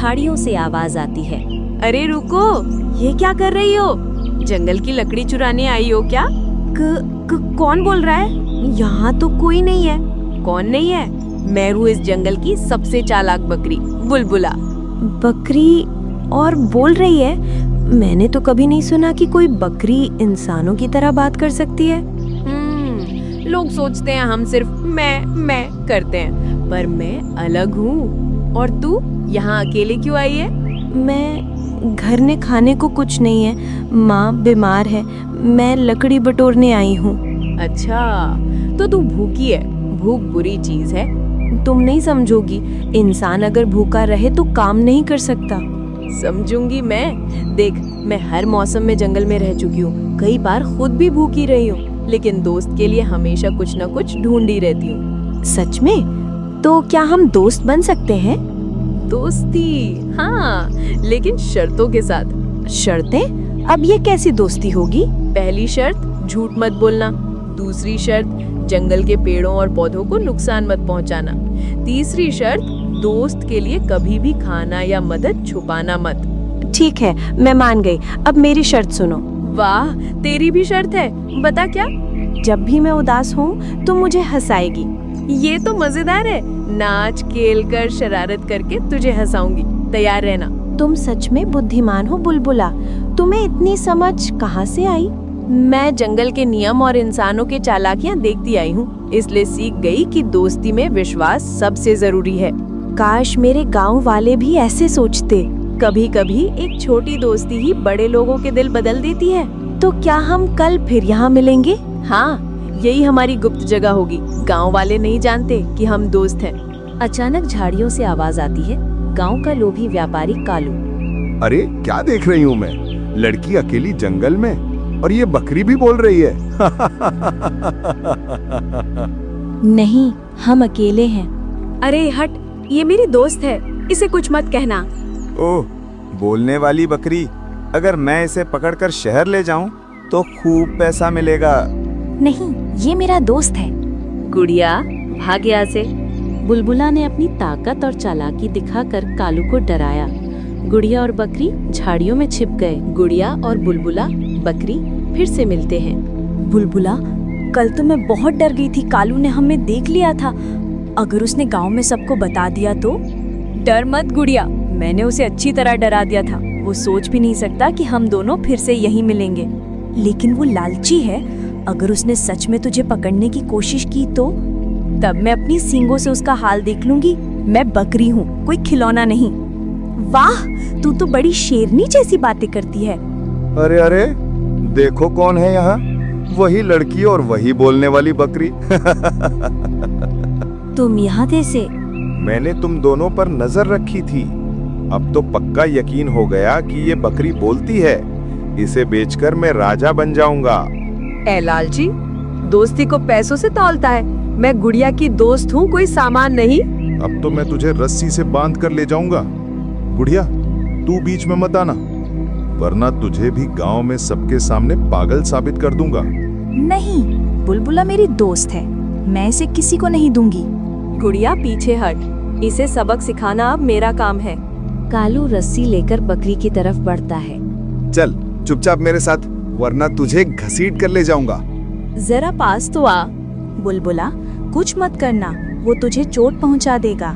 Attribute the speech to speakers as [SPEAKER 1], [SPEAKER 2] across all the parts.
[SPEAKER 1] झाड़ियों से आवाज आती है।
[SPEAKER 2] अरे रुको, ये क्या कर रही हो? जंगल की लकड़ी चुराने आई हो क्या?
[SPEAKER 3] कौन बोल रहा है? यहाँ तो कोई नहीं है।
[SPEAKER 2] कौन नहीं है? मैं हूँ इस जंगल की सबसे चालाक बकरी, बुलबुला।
[SPEAKER 3] बकरी और बोल रही है? मैंने तो कभी नहीं सुना कि कोई बकरी इंसानों की तरह बात कर सकती है।
[SPEAKER 2] लोग सोचते हैं हम सिर्फ मैं करते हैं, पर मैं अलग हूँ। और तू यहाँ अकेले क्यों आई है?
[SPEAKER 3] मैं घर में खाने को कुछ नहीं है, माँ बीमार है, मैं लकड़ी बटोरने आई हूँ।
[SPEAKER 2] अच्छा, तो तू भूखी है। भूख बुरी चीज है।
[SPEAKER 3] तुम नहीं समझोगी, इंसान अगर भूखा रहे तो काम नहीं कर सकता।
[SPEAKER 2] समझूंगी मैं। देख, मैं हर मौसम में जंगल में रह चुकी हूँ, कई बार खुद भी भूखी रही हूँ, लेकिन दोस्त के लिए हमेशा कुछ न कुछ ढूंढी रहती हूँ।
[SPEAKER 3] सच में? तो क्या हम दोस्त बन सकते हैं?
[SPEAKER 2] दोस्ती? हाँ, लेकिन शर्तों के साथ।
[SPEAKER 3] शर्तें? अब ये कैसी दोस्ती होगी?
[SPEAKER 2] पहली शर्त, झूठ मत बोलना। दूसरी शर्त, जंगल के पेड़ों और पौधों को नुकसान मत पहुंचाना। तीसरी शर्त, दोस्त के लिए कभी भी खाना या मदद छुपाना मत।
[SPEAKER 3] ठीक है, मैं मान गई। अब मेरी शर्त सुनो।
[SPEAKER 2] वाह, तेरी भी शर्त है? बता क्या?
[SPEAKER 3] जब भी मैं उदास हूँ तो मुझे हंसाएगी।
[SPEAKER 2] ये तो मजेदार है। नाच खेल कर शरारत करके तुझे हंसाऊंगी। तैयार रहना।
[SPEAKER 3] तुम सच में बुद्धिमान हो बुलबुला। तुम्हें इतनी समझ कहाँ से आई?
[SPEAKER 2] मैं जंगल के नियम और इंसानों के चालाकियाँ देखती आई हूँ, इसलिए सीख गई कि दोस्ती में विश्वास सबसे जरूरी है।
[SPEAKER 3] काश मेरे गांव वाले भी ऐसे सोचते।
[SPEAKER 2] कभी कभी एक छोटी दोस्ती ही बड़े लोगों के दिल बदल देती है।
[SPEAKER 3] तो क्या हम कल फिर यहाँ मिलेंगे?
[SPEAKER 2] हाँ, यही हमारी गुप्त जगह होगी। गांव वाले नहीं जानते कि हम दोस्त हैं।
[SPEAKER 1] अचानक झाड़ियों से आवाज आती है। गांव का लोभी व्यापारी कालू।
[SPEAKER 4] अरे क्या देख रही हूँ मैं? लड़की अकेली जंगल में, और ये बकरी भी बोल रही है।
[SPEAKER 1] नहीं, हम अकेले हैं।
[SPEAKER 2] अरे हट, ये मेरी दोस्त है, इसे कुछ मत कहना।
[SPEAKER 5] ओह, बोलने वाली बकरी। अगर मैं इसे पकड़कर शहर ले जाऊं तो खूब पैसा मिलेगा।
[SPEAKER 1] नहीं, ये मेरा दोस्त है।
[SPEAKER 2] गुड़िया, भाग यहाँ से।
[SPEAKER 1] बुलबुला ने अपनी ताकत और चालाकी दिखाकर कालू को डराया। गुड़िया और बकरी झाड़ियों में छिप गए।
[SPEAKER 2] गुड़िया और बुलबुला बकरी फिर से मिलते हैं।
[SPEAKER 6] बुलबुला, कल तो मैं बहुत डर गई थी। कालू ने हमें देख लिया था। अगर उसने गांव में सबको बता दिया तो? डर मत गुड़िया, मैंने उसे अच्छी तरह डरा दिया था। वो सोच भी नहीं सकता कि हम दोनों फिर से यहीं मिलेंगे। लेकिन वो लालची है। अगर उसने सच में तुझे पकड़ने की कोशिश की तो? तब मैं अपनी सींगों से उसका हाल देख लूंगी। मैं बकरी हूँ, कोई खिलौना नहीं। वाह, तू तो बड़ी शेरनी जैसी बातें करती है।
[SPEAKER 5] अरे अरे, देखो कौन है यहाँ। वही लड़की और वही बोलने वाली बकरी।
[SPEAKER 6] तुम यहाँ कैसे?
[SPEAKER 5] मैंने तुम दोनों पर नजर रखी थी। अब तो पक्का यकीन हो गया कि ये बकरी बोलती है। इसे बेचकर मैं राजा बन जाऊंगा।
[SPEAKER 2] ए लालची, दोस्ती को पैसों से तौलता है। मैं गुड़िया की दोस्त हूँ, कोई सामान नहीं।
[SPEAKER 4] अब तो मैं तुझे रस्सी से बांध कर ले जाऊंगा। बुढ़िया, तू बीच में मत आना, वरना तुझे भी गांव में सबके सामने पागल साबित कर दूंगा।
[SPEAKER 6] नहीं, बुलबुला मेरी दोस्त है, मैं इसे किसी को नहीं दूंगी।
[SPEAKER 2] गुड़िया पीछे हट, इसे सबक सिखाना अब मेरा काम है।
[SPEAKER 1] कालू रस्सी लेकर बकरी की तरफ बढ़ता है।
[SPEAKER 4] चल चुपचाप मेरे साथ, वरना तुझे घसीट कर ले जाऊंगा।
[SPEAKER 6] जरा पास तो आ। बुलबुला, कुछ मत करना, वो तुझे चोट पहुंचा देगा।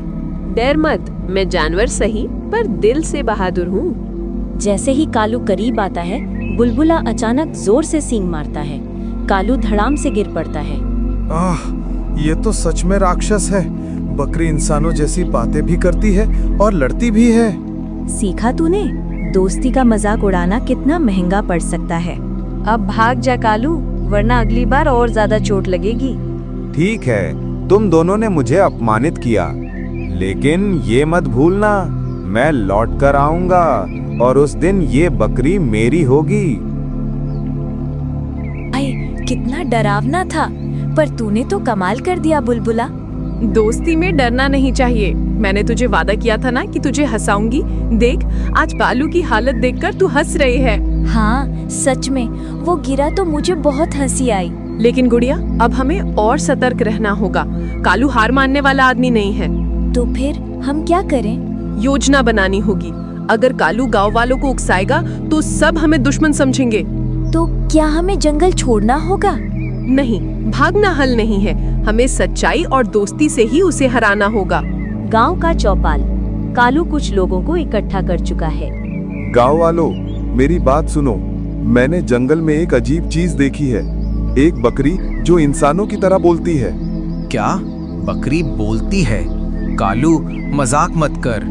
[SPEAKER 2] डर मत, मैं जानवर सही पर दिल से बहादुर हूँ।
[SPEAKER 1] जैसे ही कालू करीब आता है, बुलबुला अचानक जोर से सींग मारता है। कालू धड़ाम से गिर पड़ता है।
[SPEAKER 5] ये तो सच में राक्षस है। बकरी इंसानों जैसी बातें भी करती है और लड़ती भी है।
[SPEAKER 6] सीखा तूने? दोस्ती का मजाक उड़ाना कितना महंगा पड़ सकता है।
[SPEAKER 2] अब भाग जा कालू, वरना अगली बार और ज्यादा चोट लगेगी।
[SPEAKER 5] ठीक है, तुम दोनों ने मुझे अपमानित किया, लेकिन ये मत भूलना, मैं लौट कर आऊंगा और उस दिन ये बकरी मेरी होगी।
[SPEAKER 6] कितना डरावना था, पर तूने तो कमाल कर दिया बुलबुला।
[SPEAKER 2] दोस्ती में डरना नहीं चाहिए। मैंने तुझे वादा किया था ना कि तुझे हंसाऊंगी। देख, आज कालू की हालत देखकर तू हंस रही है।
[SPEAKER 6] हाँ, सच में वो गिरा तो मुझे बहुत हंसी आई।
[SPEAKER 2] लेकिन गुड़िया, अब हमें और सतर्क रहना होगा। कालू हार मानने वाला आदमी नहीं है।
[SPEAKER 6] तो फिर हम क्या करें?
[SPEAKER 2] योजना बनानी होगी। अगर कालू गांव वालों को उकसाएगा तो सब हमें दुश्मन समझेंगे।
[SPEAKER 6] तो क्या हमें जंगल छोड़ना होगा?
[SPEAKER 2] नहीं, भागना हल नहीं है। हमें सच्चाई और दोस्ती से ही उसे हराना होगा।
[SPEAKER 1] गांव का चौपाल। कालू कुछ लोगों को इकट्ठा कर चुका है।
[SPEAKER 4] गांव वालों, मेरी बात सुनो। मैंने जंगल में एक अजीब चीज देखी है। एक बकरी जो इंसानों की तरह बोलती है।
[SPEAKER 7] क्या बकरी बोलती है? कालू मजाक मत कर।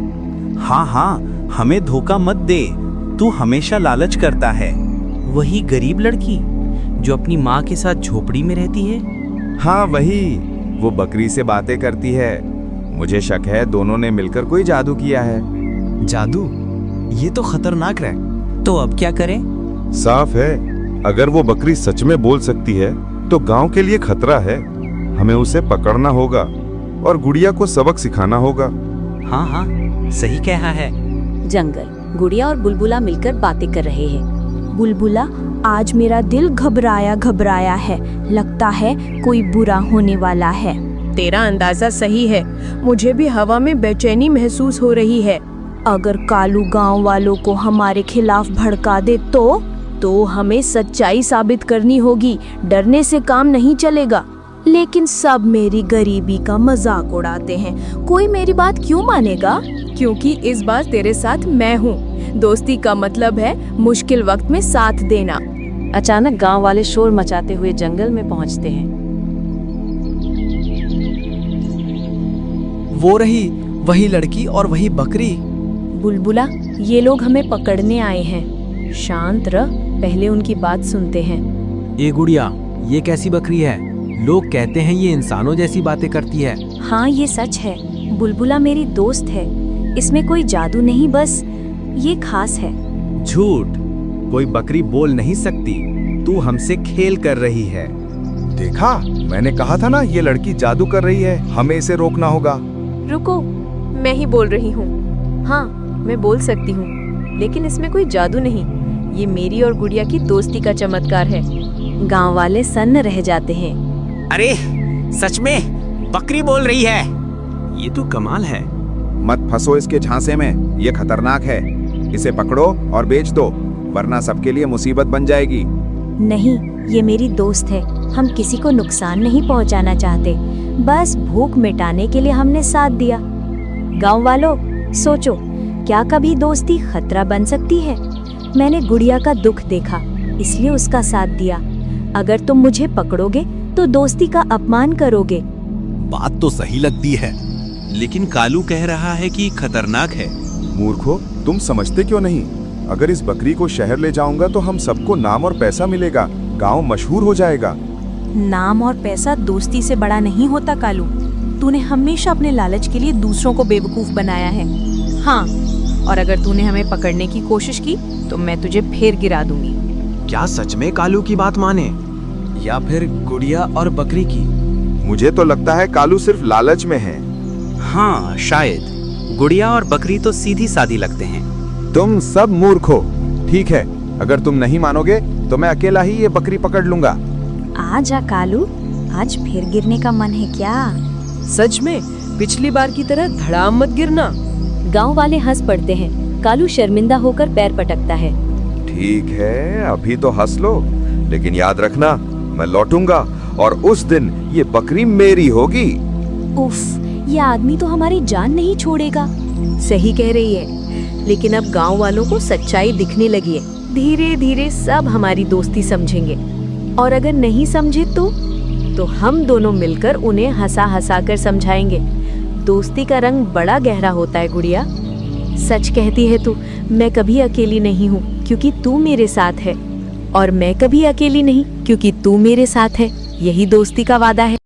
[SPEAKER 8] हाँ हाँ, हमें धोखा मत दे। तू हमेशा लालच करता है। वही गरीब लड़की जो अपनी माँ के साथ झोपड़ी में रहती है।
[SPEAKER 5] हाँ वही, वो बकरी से बातें करती है। मुझे शक है दोनों ने मिलकर कोई जादू किया है।
[SPEAKER 7] जादू? ये तो खतरनाक है।
[SPEAKER 8] तो अब क्या करें?
[SPEAKER 4] साफ है, अगर वो बकरी सच में बोल सकती है तो गांव के लिए खतरा है। हमें उसे पकड़ना होगा और गुड़िया को सबक सिखाना होगा।
[SPEAKER 8] हाँ हाँ, सही कहा है।
[SPEAKER 1] जंगल। गुड़िया और बुलबुला मिलकर बातें कर रहे हैं।
[SPEAKER 6] बुलबुला, आज मेरा दिल घबराया घबराया है। लगता है कोई बुरा होने वाला है।
[SPEAKER 2] तेरा अंदाजा सही है। मुझे भी हवा में बेचैनी महसूस हो रही है।
[SPEAKER 6] अगर कालू गांव वालों को हमारे खिलाफ भड़का दे तो हमें सच्चाई साबित करनी होगी। डरने से काम नहीं चलेगा। लेकिन सब मेरी गरीबी का मजाक उड़ाते हैं। कोई मेरी बात क्यों मानेगा?
[SPEAKER 2] क्योंकि इस बार तेरे साथ मैं हूँ। दोस्ती का मतलब है मुश्किल वक्त में साथ देना।
[SPEAKER 1] अचानक गांव वाले शोर मचाते हुए जंगल में पहुंचते हैं।
[SPEAKER 7] वो रही, वही लड़की और वही बकरी।
[SPEAKER 6] बुलबुला, ये लोग हमें पकड़ने आए हैं। शांत रह, पहले उनकी बात सुनते हैं।
[SPEAKER 7] ए गुड़िया, ये कैसी बकरी है? लोग कहते हैं ये इंसानों जैसी बातें करती है।
[SPEAKER 6] हाँ, ये सच है। बुलबुला मेरी दोस्त है। इसमें कोई जादू नहीं, बस ये खास है।
[SPEAKER 5] झूठ, कोई बकरी बोल नहीं सकती। तू हमसे खेल कर रही है। देखा, मैंने कहा था ना, ये लड़की जादू कर रही है। हमें इसे रोकना होगा।
[SPEAKER 2] रुको, मैं ही बोल रही हूँ। हाँ, मैं बोल सकती हूँ, लेकिन इसमें कोई जादू नहीं। ये मेरी और गुड़िया की दोस्ती का चमत्कार है।
[SPEAKER 1] गांव वाले सन्न रह जाते हैं।
[SPEAKER 8] अरे सच में बकरी बोल रही है। ये तो कमाल है।
[SPEAKER 5] मत फंसो इसके झांसे में, ये खतरनाक है। इसे पकड़ो और बेच दो, वरना सबके लिए मुसीबत बन जाएगी।
[SPEAKER 6] नहीं, ये मेरी दोस्त है। हम किसी को नुकसान नहीं पहुंचाना चाहते। बस भूख मिटाने के लिए हमने साथ दिया। गांव वालों, सोचो, क्या कभी दोस्ती खतरा बन सकती है? मैंने गुड़िया का दुख देखा, इसलिए उसका साथ दिया। अगर तुम मुझे पकड़ोगे तो दोस्ती का अपमान करोगे।
[SPEAKER 8] बात तो सही लगती है, लेकिन कालू कह रहा है कि खतरनाक है।
[SPEAKER 4] मूर्खो, तुम समझते क्यों नहीं? अगर इस बकरी को शहर ले जाऊंगा तो हम सबको नाम और पैसा मिलेगा। गांव मशहूर हो जाएगा।
[SPEAKER 3] नाम और पैसा दोस्ती से बड़ा नहीं होता कालू। तूने हमेशा अपने लालच के लिए दूसरों को बेवकूफ बनाया है। हाँ, और अगर तूने हमें पकड़ने की कोशिश की तो मैं तुझे फिर गिरा दूंगी।
[SPEAKER 7] क्या सच में कालू की बात माने, या फिर गुड़िया और बकरी की?
[SPEAKER 4] मुझे तो लगता है कालू सिर्फ लालच में है।
[SPEAKER 8] हाँ शायद। गुड़िया और बकरी तो सीधी सादी लगते हैं।
[SPEAKER 5] तुम सब मूर्ख हो। ठीक है, अगर तुम नहीं मानोगे तो मैं अकेला ही ये बकरी पकड़ लूंगा।
[SPEAKER 6] आजा कालू, आज फिर गिरने का मन है क्या?
[SPEAKER 2] सच में पिछली बार की तरह धड़ाम मत गिरना।
[SPEAKER 1] गांव वाले हंस पड़ते हैं। कालू शर्मिंदा होकर पैर पटकता है।
[SPEAKER 4] ठीक है, अभी तो हंस लो, लेकिन याद रखना, मैं लौटूंगा और उस दिन ये बकरी मेरी होगी।
[SPEAKER 6] उफ, ये आदमी तो हमारी जान नहीं छोड़ेगा।
[SPEAKER 2] सही कह रही है, लेकिन अब गांव वालों को सच्चाई दिखने लगी है। धीरे धीरे सब हमारी दोस्ती समझेंगे, और अगर नहीं समझे तो हम दोनों मिलकर उन्हें हंसा हंसा कर समझाएंगे। दोस्ती का रंग बड़ा गहरा होता है गुड़िया। सच कहती है तू, मैं कभी अकेली नहीं हूँ क्योंकि तू मेरे साथ है, और मैं कभी अकेली नहीं क्योंकि तू मेरे साथ है। यही दोस्ती का वादा है।